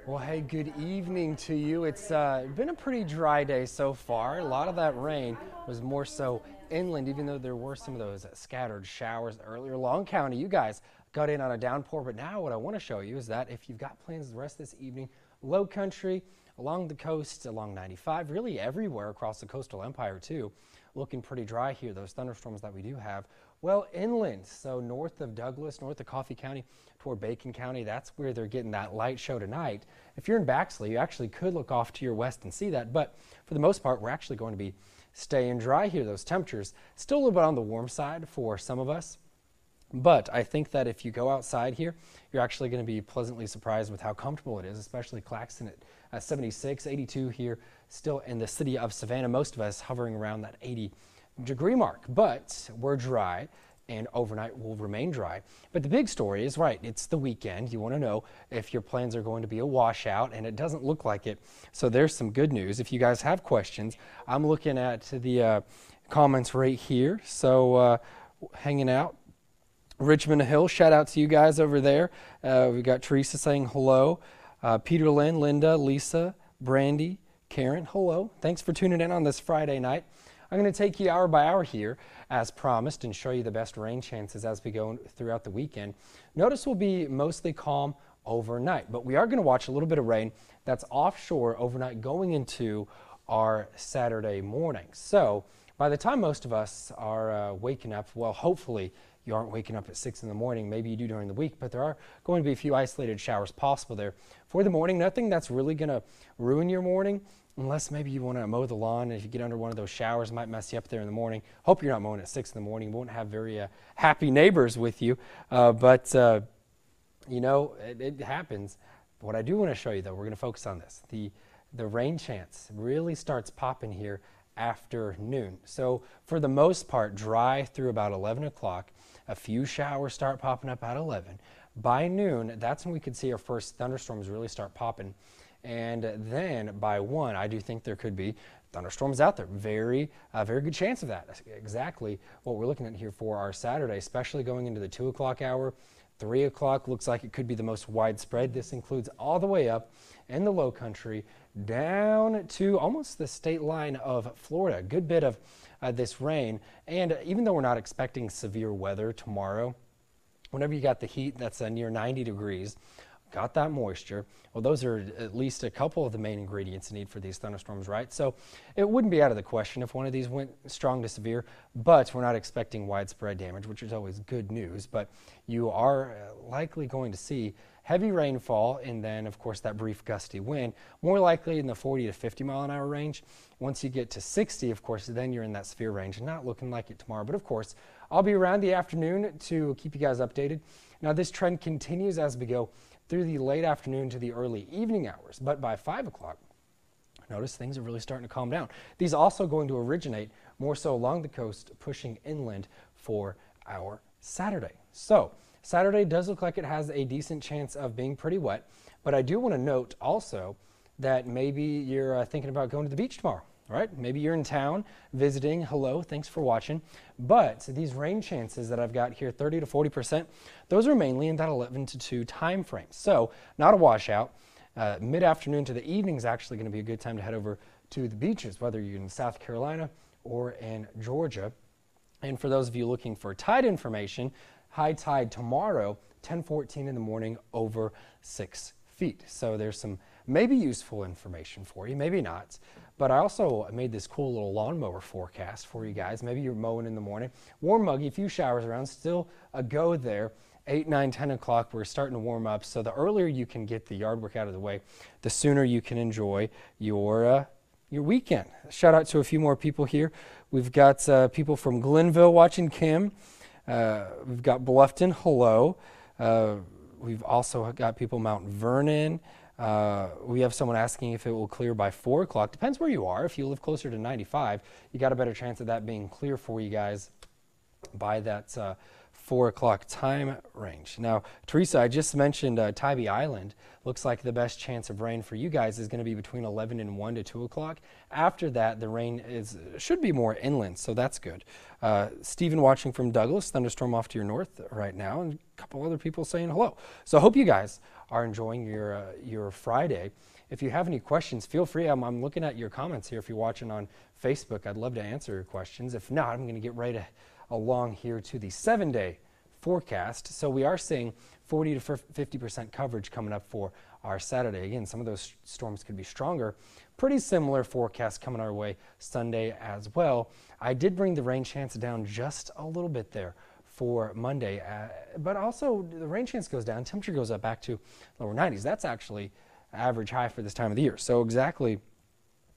Well, hey, good evening to you. It's been a pretty dry day so far. A lot of that rain was more so inland, even though there were some of those scattered showers earlier. Long County, you guys got in on a downpour, but now what I want to show you is that if you've got plans the rest of this evening, low country, along the coast, along 95, really everywhere across the coastal empire too, looking pretty dry here. Those thunderstorms that we do have, well, inland, so north of Douglas, north of Coffee County, toward Bacon County, that's where they're getting that light show tonight. If you're in Baxley, you actually could look off to your west and see that, but for the most part, we're actually going to be staying dry here. Those temperatures still a little bit on the warm side for some of us. But I think that if you go outside here, you're actually going to be pleasantly surprised with how comfortable it is, especially Claxton at 76, 82 here, still in the city of Savannah. Most of us hovering around that 80-degree mark, but we're dry and overnight will remain dry. But the big story is right, it's the weekend. You want to know if your plans are going to be a washout, and it doesn't look like it. So there's some good news. If you guys have questions, I'm looking at the comments right here. So hanging out. Richmond Hill, shout out to you guys over there. We've got Teresa saying hello. Peter Lynn, Linda, Lisa, Brandy, Karen, hello. Thanks for tuning in on this Friday night. I'm going to take you hour by hour here as promised and show you the best rain chances as we go throughout the weekend. Notice we'll be mostly calm overnight, but we are going to watch a little bit of rain that's offshore overnight going into our Saturday morning. So by the time most of us are waking up, well, hopefully you aren't waking up at 6 in the morning. Maybe you do during the week, but there are going to be a few isolated showers possible there for the morning. Nothing that's really going to ruin your morning, unless maybe you want to mow the lawn. If you get under one of those showers, it might mess you up there in the morning. Hope you're not mowing at 6 in the morning. You won't have very happy neighbors with you, but you know, it happens. What I do want to show you, though, we're going to focus on this. The rain chance really starts popping here after noon. So for the most part, dry through about 11 o'clock. A few showers start popping up at 11. By noon, that's when we could see our first thunderstorms really start popping. And then by 1, I do think there could be thunderstorms out there. Very good chance of that. That's exactly what we're looking at here for our Saturday, especially going into the 2 o'clock hour. 3 o'clock looks like it could be the most widespread. This includes all the way up in the low country down to almost the state line of Florida. A good bit of this rain. And even though we're not expecting severe weather tomorrow, whenever you got the heat that's near 90 degrees, got that moisture, well, those are at least a couple of the main ingredients you need for these thunderstorms, right? So it wouldn't be out of the question if one of these went strong to severe, but we're not expecting widespread damage, which is always good news. But you are likely going to see heavy rainfall, and then, of course, that brief gusty wind, more likely in the 40 to 50 mile an hour range. Once you get to 60, of course, then you're in that severe range, and not looking like it tomorrow. But, of course, I'll be around the afternoon to keep you guys updated. Now, this trend continues as we go through the late afternoon to the early evening hours, but by 5 o'clock, notice things are really starting to calm down. These also going to originate more so along the coast, pushing inland for our Saturday. So Saturday does look like it has a decent chance of being pretty wet, but I do want to note also that maybe you're thinking about going to the beach tomorrow. All right, maybe you're in town visiting. Hello, thanks for watching. But these rain chances that I've got here, 30 to 40%, those are mainly in that 11 to 2 time frame. So not a washout. Mid-afternoon to the evening is actually going to be a good time to head over to the beaches, whether you're in South Carolina or in Georgia. And for those of you looking for tide information, high tide tomorrow, 10:14 in the morning, over 6 feet. So there's some maybe useful information for you, maybe not. But I also made this cool little lawnmower forecast for you guys. Maybe you're mowing in the morning. Warm, muggy, a few showers around, still a go there. 8, 9, 10 o'clock, we're starting to warm up. So the earlier you can get the yard work out of the way, the sooner you can enjoy your weekend. Shout out to a few more people here. We've got people from Glenville watching, Kim. We've got Bluffton, hello. We've also got people Mount Vernon. We have someone asking if it will clear by 4 o'clock. Depends where you are. If you live closer to 95, you got a better chance of that being clear for you guys by that 4 o'clock time range. Now, Teresa, I just mentioned Tybee Island. Looks like the best chance of rain for you guys is going to be between 11 and 1 to 2 o'clock. After that, the rain should be more inland, so that's good. Stephen watching from Douglas, thunderstorm off to your north right now, and a couple other people saying hello. So I hope you guys are enjoying your Friday. If you have any questions, feel free. I'm looking at your comments here if you're watching on Facebook. I'd love to answer your questions. If not, I'm going to get right along here to the 7-day forecast. So we are seeing 40 to 50% coverage coming up for our Saturday. Again, some of those storms could be stronger. Pretty similar forecast coming our way Sunday as well. I did bring the rain chance down just a little bit there for Monday, but also the rain chance goes down, temperature goes up back to lower 90s. That's actually average high for this time of the year. So exactly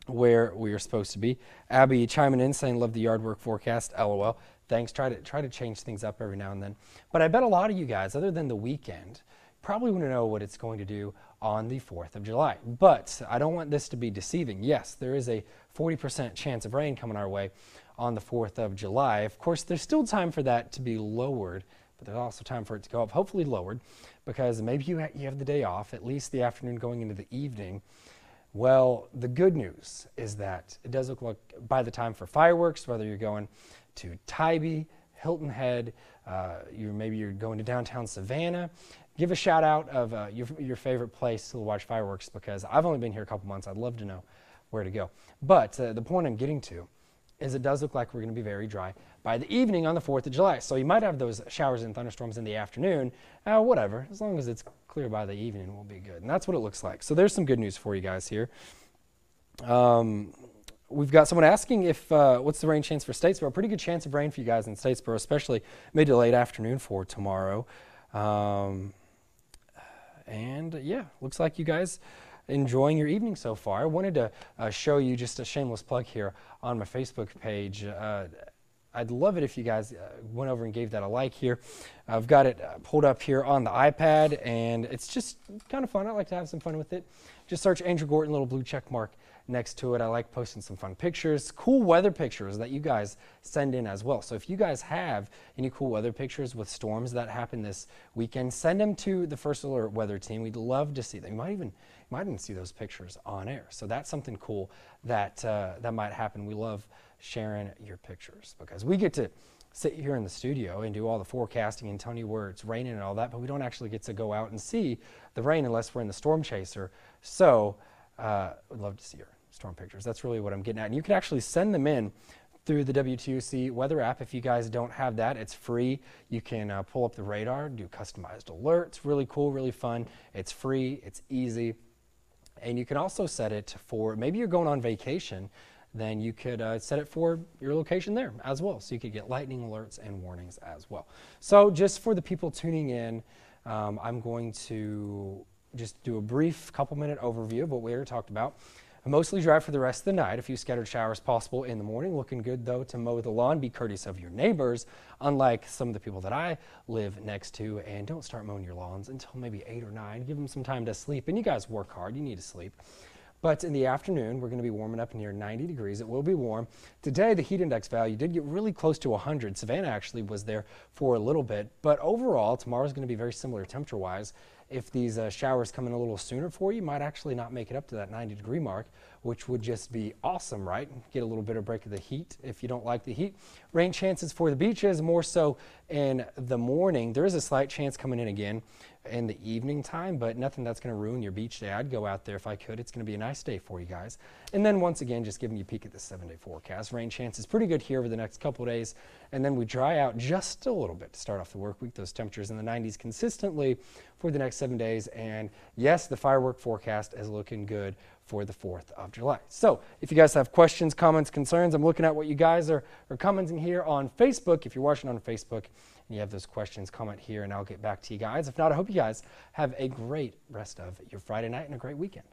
where we are supposed to be. Abby chiming in saying, love the yard work forecast, LOL. Thanks. Try to change things up every now and then. But I bet a lot of you guys, other than the weekend, probably want to know what it's going to do on the 4th of July. But I don't want this to be deceiving. Yes, there is a 40% chance of rain coming our way on the 4th of July. Of course, there's still time for that to be lowered, but there's also time for it to go up, hopefully lowered, because maybe you have the day off, at least the afternoon going into the evening. Well, the good news is that it does look like by the time for fireworks, whether you're going to Tybee, Hilton Head, maybe you're going to downtown Savannah, give a shout out of your favorite place to watch fireworks, because I've only been here a couple months. I'd love to know where to go. But the point I'm getting to is it does look like we're going to be very dry by the evening on the 4th of July. So you might have those showers and thunderstorms in the afternoon, whatever. As long as it's clear by the evening, we'll be good. And that's what it looks like. So there's some good news for you guys here. We've got someone asking if what's the rain chance for Statesboro. Pretty good chance of rain for you guys in Statesboro, especially mid to late afternoon for tomorrow. And yeah, looks like you guys enjoying your evening so far. I wanted to show you just a shameless plug here on my Facebook page. I'd love it if you guys went over and gave that a like here. I've got it pulled up here on the iPad, and it's just kind of fun. I like to have some fun with it. Just search Andrew Gorton, little blue check mark next to it. I like posting some fun pictures, cool weather pictures that you guys send in as well. So if you guys have any cool weather pictures with storms that happen this weekend, send them to the First Alert Weather Team. We'd love to see them. You might even see those pictures on air. So that's something cool that that might happen. We love sharing your pictures because we get to sit here in the studio and do all the forecasting and tell you where it's raining and all that, but we don't actually get to go out and see the rain unless we're in the storm chaser. So we'd love to see your storm pictures. That's really what I'm getting at. And you can actually send them in through the WTOC weather app. If you guys don't have that, it's free. You can pull up the radar, do customized alerts. Really cool, really fun. It's free, it's easy. And you can also set it for, maybe you're going on vacation, then you could set it for your location there as well. So you could get lightning alerts and warnings as well. So just for the people tuning in, I'm going to just do a brief couple-minute overview of what we already talked about. Mostly dry for the rest of the night. A few scattered showers possible in the morning. Looking good, though, to mow the lawn. Be courteous of your neighbors, unlike some of the people that I live next to. And don't start mowing your lawns until maybe 8 or 9. Give them some time to sleep. And you guys work hard. You need to sleep. But in the afternoon, we're going to be warming up near 90 degrees. It will be warm. Today, the heat index value did get really close to 100. Savannah actually was there for a little bit. But overall, tomorrow's going to be very similar temperature-wise. If these showers come in a little sooner for you, you might actually not make it up to that 90-degree mark, which would just be awesome, right? Get a little bit of break of the heat if you don't like the heat. Rain chances for the beaches, more so in the morning. There is a slight chance coming in again in the evening time, but nothing that's going to ruin your beach day. I'd go out there if I could. It's going to be a nice day for you guys. And then once again, just giving you a peek at the 7-day forecast. Rain chances pretty good here over the next couple of days, and then we dry out just a little bit to start off the work week. Those temperatures in the 90s consistently for the next 7 days. And yes, the firework forecast is looking good for the 4th of July. So if you guys have questions, comments, concerns, I'm looking at what you guys are commenting here on Facebook. If you're watching on Facebook and you have those questions, comment here and I'll get back to you guys. If not, I hope you guys have a great rest of your Friday night and a great weekend.